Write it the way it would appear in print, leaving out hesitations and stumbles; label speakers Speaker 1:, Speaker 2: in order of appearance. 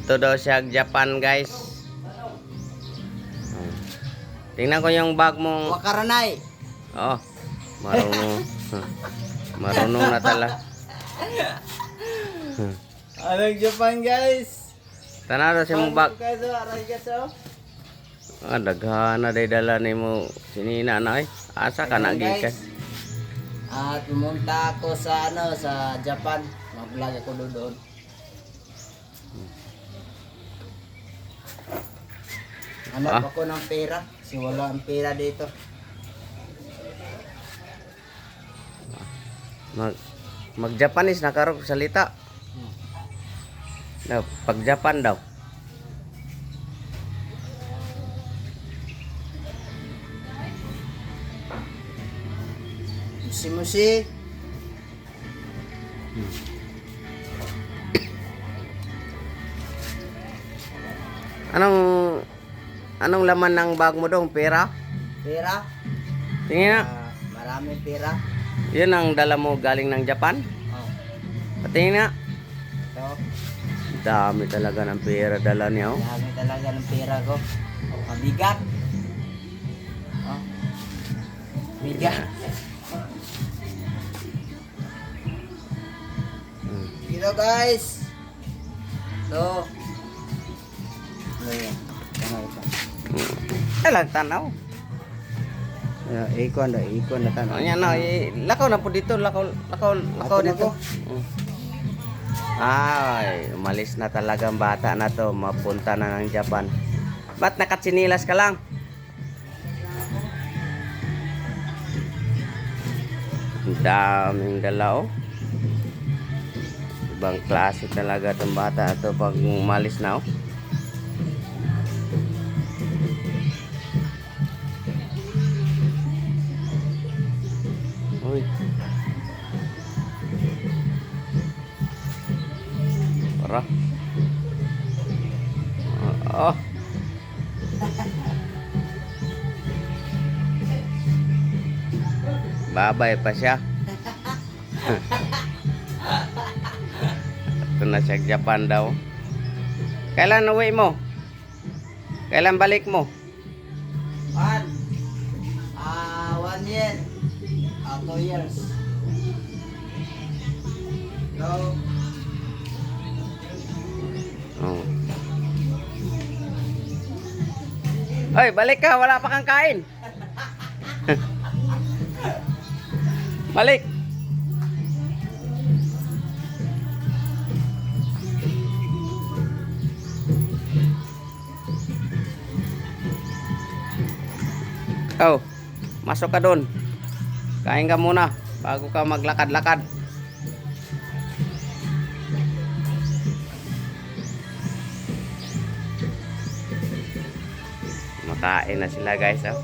Speaker 1: Dito daw siya Japan, guys. Tingnan ko yung bag mo.
Speaker 2: Wakaranay.
Speaker 1: Oh, marunong. Marunong na tala.
Speaker 2: Anong Japan, guys?
Speaker 1: Tanaw daw siya mong bag.
Speaker 2: Kaso, aray kaso.
Speaker 1: Ah, daghana day dala ni mo sinina na eh. Asa ka nagikan?
Speaker 2: At pumunta ako sa sa Japan. Mag-vlog ako doon. Hanap ako ng pera. Kasi wala ang pera dito.
Speaker 1: Mag-Japanese na karo salita. Daw, pag Japan daw.
Speaker 2: Musi-musi.
Speaker 1: Anong laman ng bag mo dong? Pera?
Speaker 2: Pera?
Speaker 1: Tingin na.
Speaker 2: Maraming pera.
Speaker 1: Yun ang dala mo galing ng Japan?
Speaker 2: Oh.
Speaker 1: Patingin na.
Speaker 2: So,
Speaker 1: Dami talaga ng pera dala niya. Oh.
Speaker 2: dami talaga ng pera ko. Mabigat. Oh. Bigat. Dito, guys. So,
Speaker 1: Lang tanaw.
Speaker 2: ikon na
Speaker 1: Ano yan na, lakaw na po dito, lakaw dito. Ay, umalis na talaga ang bata na to, mapunta na ng Japan. Ba't nakatsinilas ka lang? Ang daming dala, oh. Ibang klase talaga itong bata ito pag umalis na, oh. Uy. Para. Oh. Babay pa siya. Ito na siya Japan daw. Kailan uwi mo? Kailan balik mo?
Speaker 2: 1 year. 2 years. No.
Speaker 1: Oh. Hoy, balik ka, wala pa kang kain. Balik. Oh, masok ka doon. Kain ka muna bago ka maglakad-lakad. Makain na sila, guys, oh.